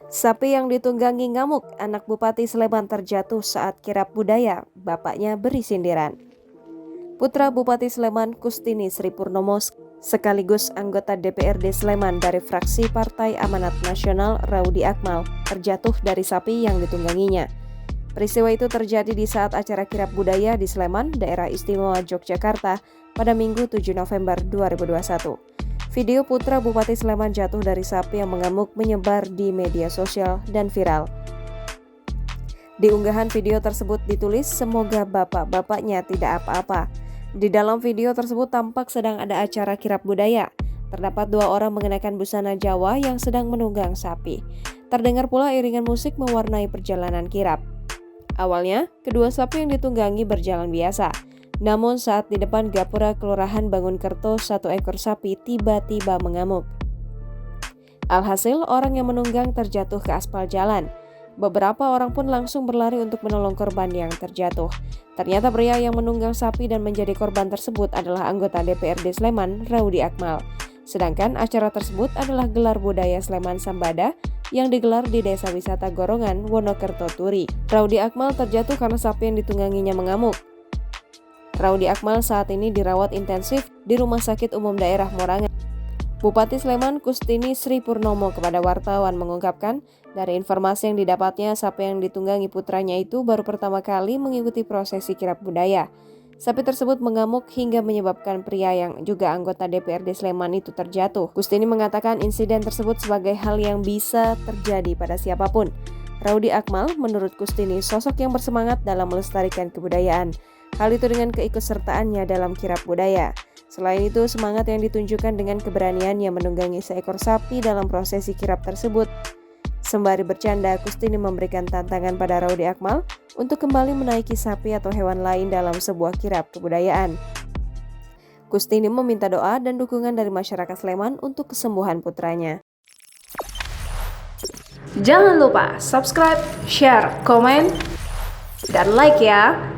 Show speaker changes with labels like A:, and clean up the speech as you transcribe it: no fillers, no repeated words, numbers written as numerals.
A: Sapi yang ditunggangi ngamuk, anak Bupati Sleman terjatuh saat kirap budaya, bapaknya beri sindiran. Putra Bupati Sleman Kustini Sri Purnomo sekaligus anggota DPRD Sleman dari fraksi Partai Amanat Nasional Raudi Akmal terjatuh dari sapi yang ditungganginya. Peristiwa itu terjadi di saat acara kirap budaya di Sleman, Daerah Istimewa Yogyakarta pada Minggu 7 November 2021. Video putra Bupati Sleman jatuh dari sapi yang mengamuk menyebar di media sosial dan viral. Di unggahan video tersebut ditulis, "Semoga bapak-bapaknya tidak apa-apa." Di dalam video tersebut tampak sedang ada acara kirap budaya. Terdapat 2 orang mengenakan busana Jawa yang sedang menunggang sapi. Terdengar pula iringan musik mewarnai perjalanan kirap. Awalnya, kedua sapi yang ditunggangi berjalan biasa. Namun saat di depan gapura Kelurahan Bangunkerto, 1 ekor sapi tiba-tiba mengamuk. Alhasil, orang yang menunggang terjatuh ke aspal jalan. Beberapa orang pun langsung berlari untuk menolong korban yang terjatuh. Ternyata pria yang menunggang sapi dan menjadi korban tersebut adalah anggota DPRD Sleman, Raudi Akmal. Sedangkan acara tersebut adalah gelar budaya Sleman Sambada yang digelar di Desa Wisata Gorongan, Wonokerto Turi. Raudi Akmal terjatuh karena sapi yang ditungganginya mengamuk. Raudi Akmal saat ini dirawat intensif di Rumah Sakit Umum Daerah Morangan. Bupati Sleman Kustini Sri Purnomo kepada wartawan mengungkapkan, dari informasi yang didapatnya, sapi yang ditunggangi putranya itu baru pertama kali mengikuti prosesi kirap budaya. Sapi tersebut mengamuk hingga menyebabkan pria yang juga anggota DPRD Sleman itu terjatuh. Kustini mengatakan insiden tersebut sebagai hal yang bisa terjadi pada siapapun. Raudi Akmal menurut Kustini sosok yang bersemangat dalam melestarikan kebudayaan. Hal itu dengan keikutsertaannya dalam kirap budaya. Selain itu, semangat yang ditunjukkan dengan keberaniannya menunggangi seekor sapi dalam prosesi kirap tersebut. Sembari bercanda, Kustini memberikan tantangan pada Raudi Akmal untuk kembali menaiki sapi atau hewan lain dalam sebuah kirap kebudayaan. Kustini meminta doa dan dukungan dari masyarakat Sleman untuk kesembuhan putranya.
B: Jangan lupa subscribe, share, komen, dan like ya!